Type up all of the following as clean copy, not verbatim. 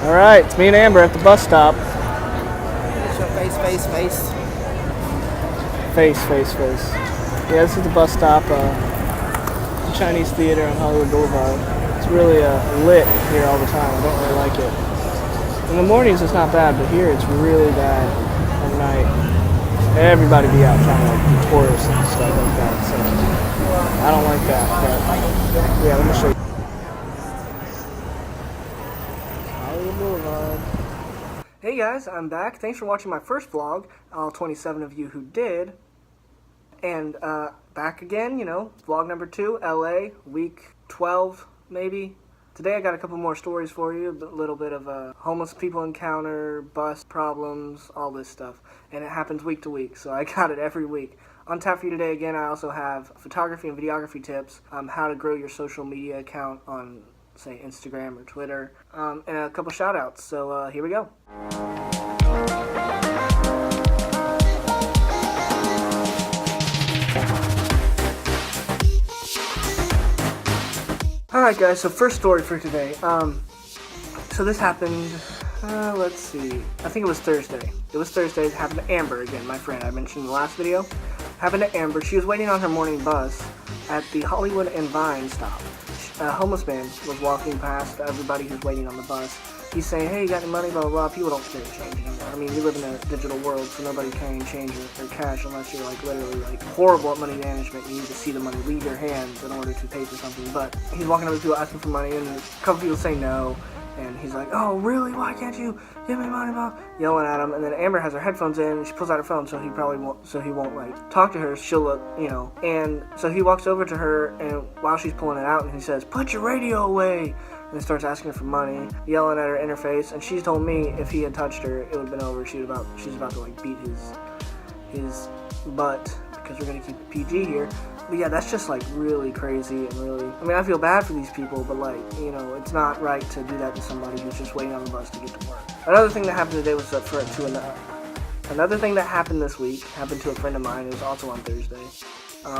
All right, it's me and Amber at the bus stop. Show face. Face. Yeah, this is the bus stop. The Chinese Theater on Hollywood Boulevard. It's really lit here all the time. I don't really like it. In the mornings it's not bad, but here it's really bad at night. Everybody be out trying to be tourists and stuff like that. So I don't like that. But yeah, let me show you. Hollywood Boulevard. Hey guys, I'm back. Thanks for watching my first vlog, all 27 of you who did. And back again, vlog number 2, LA, week 12 maybe. Today I got a couple more stories for you, a little bit of homeless people encounter, bus problems, all this stuff. And it happens week to week, so I got it every week. On tap for you today again, I also have photography and videography tips, how to grow your social media account on, say, Instagram or Twitter, and a couple shout outs. So here we go. Alright guys, so first story for today. So this happened, let's see, I think it was Thursday. It happened to Amber again, my friend I mentioned in the last video. Happened to Amber. She was waiting on her morning bus at the Hollywood and Vine stop. A homeless man was walking past everybody who's waiting on the bus. He's saying, hey, you got any money, blah, blah, blah. People don't carry change anymore. I mean, we live in a digital world, so nobody's carrying change or cash unless you're, literally, horrible at money management. You need to see the money leave your hands in order to pay for something. But he's walking up to people asking for money, and a couple people say no. And he's like, oh, really? Why can't you give me money, Mom? Yelling at him. And then Amber has her headphones in, and she pulls out her phone, so he won't, talk to her. She'll look, And so he walks over to her, and while she's pulling it out, and he says, put your radio away. And starts asking her for money, yelling at her in her face. And she's told me if he had touched her, it would have been over. She's about to, beat his butt, because we're going to keep it PG here. But yeah, that's just really crazy and really, I feel bad for these people, but it's not right to do that to somebody who's just waiting on the bus to get to work. Another thing that happened today was another thing that happened this week happened to a friend of mine. It was also on Thursday.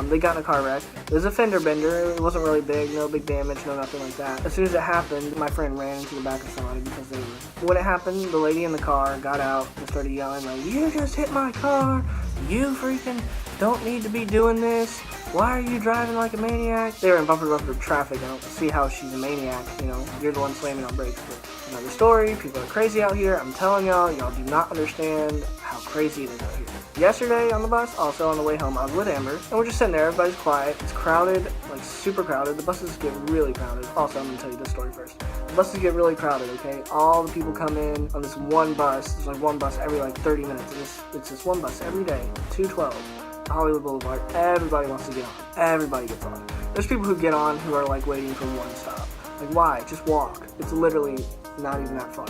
They got in a car wreck. It was a fender bender. It wasn't really big, no big damage, no nothing like that. As soon as it happened, my friend ran into the back of somebody because when it happened, the lady in the car got out and started yelling you just hit my car. You freaking don't need to be doing this. Why are you driving like a maniac? They were in bumper traffic. I don't see how she's a maniac, You're the one slamming on brakes. But another story. People are crazy out here. I'm telling y'all do not understand how crazy it is out here. Yesterday on the bus, also on the way home, I was with Amber, and we're just sitting there. Everybody's quiet. It's crowded, super crowded. The buses get really crowded. Also, I'm going to tell you this story first. The buses get really crowded, okay? All the people come in on this one bus. There's one bus every 30 minutes. It's this one bus every day, 212. Hollywood Boulevard. Everybody wants to get on. Everybody gets on. There's people who get on who are waiting for one stop. Why? Just walk. It's literally not even that far.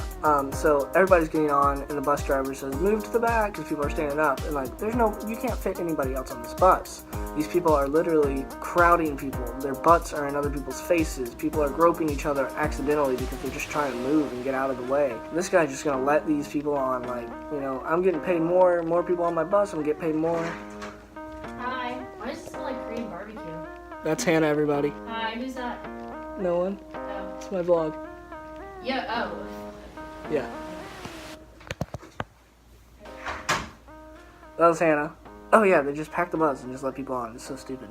So everybody's getting on, and the bus driver says, move to the back, because people are standing up. And you can't fit anybody else on this bus. These people are literally crowding people. Their butts are in other people's faces. People are groping each other accidentally because they're just trying to move and get out of the way. And this guy's just gonna let these people on. I'm getting paid more people on my bus, I'm gonna get paid more. Hi. Why does it smell like Korean barbecue? That's Hannah, everybody. Hi, who's that? No one. Oh. It's my vlog. Yeah, Yeah. That was Hannah. Oh yeah, they just packed the bus and just let people on. It's so stupid.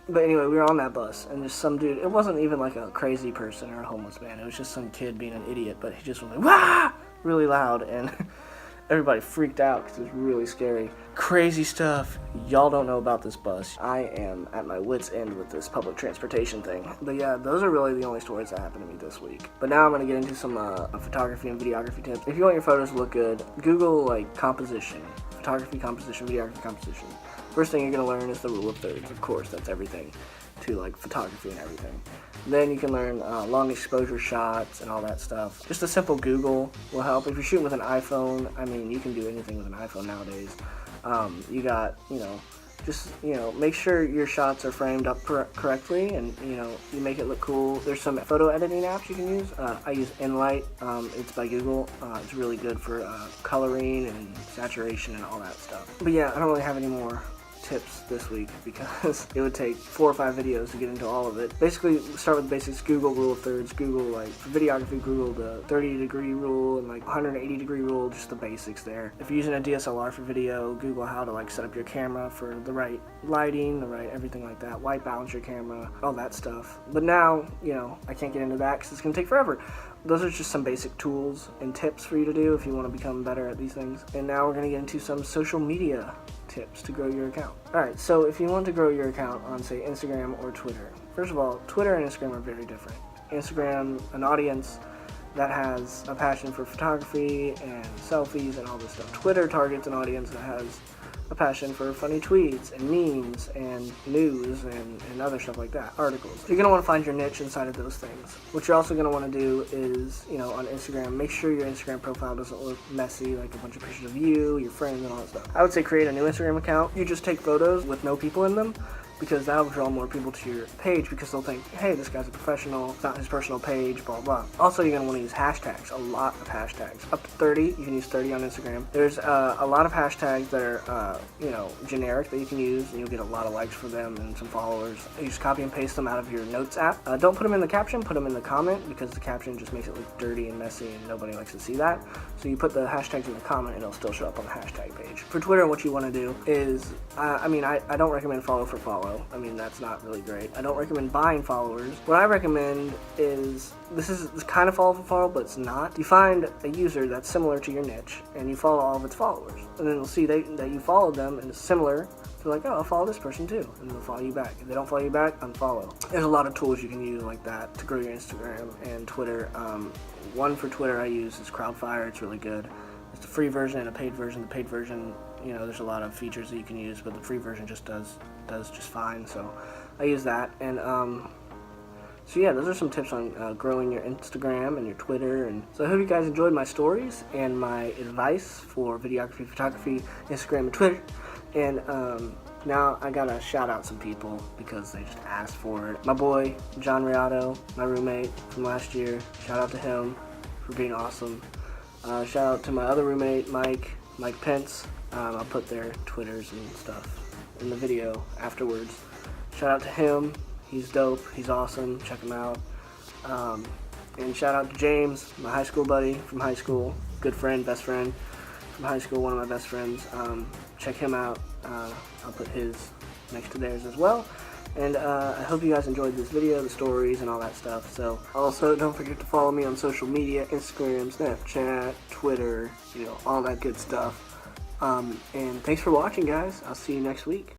But anyway, we were on that bus, and just some dude, it wasn't even a crazy person or a homeless man. It was just some kid being an idiot, but he just was wah! Really loud, and everybody freaked out because it was really scary. Crazy stuff. Y'all don't know about this bus. I am at my wit's end with this public transportation thing. But yeah, those are really the only stories that happened to me this week. But now I'm going to get into some photography and videography tips. If you want your photos to look good, Google composition. Photography composition, videography composition. First thing you're going to learn is the rule of thirds. Of course, that's everything to photography and everything. Then you can learn long exposure shots and all that stuff. Just a simple Google will help. If you're shooting with an iPhone, you can do anything with an iPhone nowadays. You got, make sure your shots are framed up correctly, and, you make it look cool. There's some photo editing apps you can use. I use Enlight. It's by Google. It's really good for coloring and saturation and all that stuff. But yeah, I don't really have any more tips this week because it would take 4 or 5 videos to get into all of it. Basically, start with the basics. Google rule of thirds. Google, like, for videography, Google the 30-degree rule and, like, 180-degree rule, just the basics there. If you're using a DSLR for video, Google how to, like, set up your camera for the right lighting, the right everything like that, white balance your camera, all that stuff. But now, you know, I can't get into that because it's going to take forever. Those are just some basic tools and tips for you to do if you want to become better at these things. And now we're going to get into some social media tips to grow your account. Alright, so if you want to grow your account on, say, Instagram or Twitter, first of all, Twitter and Instagram are very different. Instagram, an audience that has a passion for photography and selfies and all this stuff. Twitter targets an audience that has a passion for funny tweets and memes and news and other stuff like that, articles. So you're going to want to find your niche inside of those things. What you're also going to want to do is, you know, on Instagram, make sure your Instagram profile doesn't look messy, like a bunch of pictures of you, your friends, and all that stuff. I would say create a new Instagram account. You just take photos with no people in them, because that'll draw more people to your page because they'll think, hey, this guy's a professional, it's not his personal page, blah, blah. Also, you're going to want to use hashtags, a lot of hashtags. Up to 30, you can use 30 on Instagram. There's a lot of hashtags that are, you know, generic that you can use, and you'll get a lot of likes for them and some followers. You just copy and paste them out of your Notes app. Don't put them in the caption, put them in the comment, because the caption just makes it look dirty and messy, and nobody likes to see that. So you put the hashtags in the comment, and it'll still show up on the hashtag page. For Twitter, what you want to do is, I don't recommend follow for follow. I mean, that's not really great. I don't recommend buying followers. What I recommend is, this is kind of follow for follow, but it's not. You find a user that's similar to your niche, and you follow all of its followers. And then they'll see that you followed them, and it's similar. So like, oh, I'll follow this person too, and they'll follow you back. If they don't follow you back, unfollow. There's a lot of tools you can use like that to grow your Instagram and Twitter. One for Twitter I use is Crowdfire. It's really good. It's a free version and a paid version. The paid version, you know, there's a lot of features that you can use, but the free version just does just fine. So I use that. And so yeah, those are some tips on growing your Instagram and your Twitter. And so I hope you guys enjoyed my stories and my advice for videography, photography, Instagram, and Twitter. And now I gotta shout out some people because they just asked for it. My boy John Riato, my roommate from last year. Shout out to him for being awesome. Shout out to my other roommate, Mike Pence. I'll put their Twitters and stuff in the video afterwards. Shout out to him. He's dope. He's awesome. Check him out. And shout out to James, my high school buddy from high school. Good friend, best friend from high school, one of my best friends. Check him out. I'll put his next to theirs as well. And I hope you guys enjoyed this video, the stories, and all that stuff. So also, don't forget to follow me on social media, Instagram, Snapchat, Twitter, you know, all that good stuff. And thanks for watching, guys. I'll see you next week.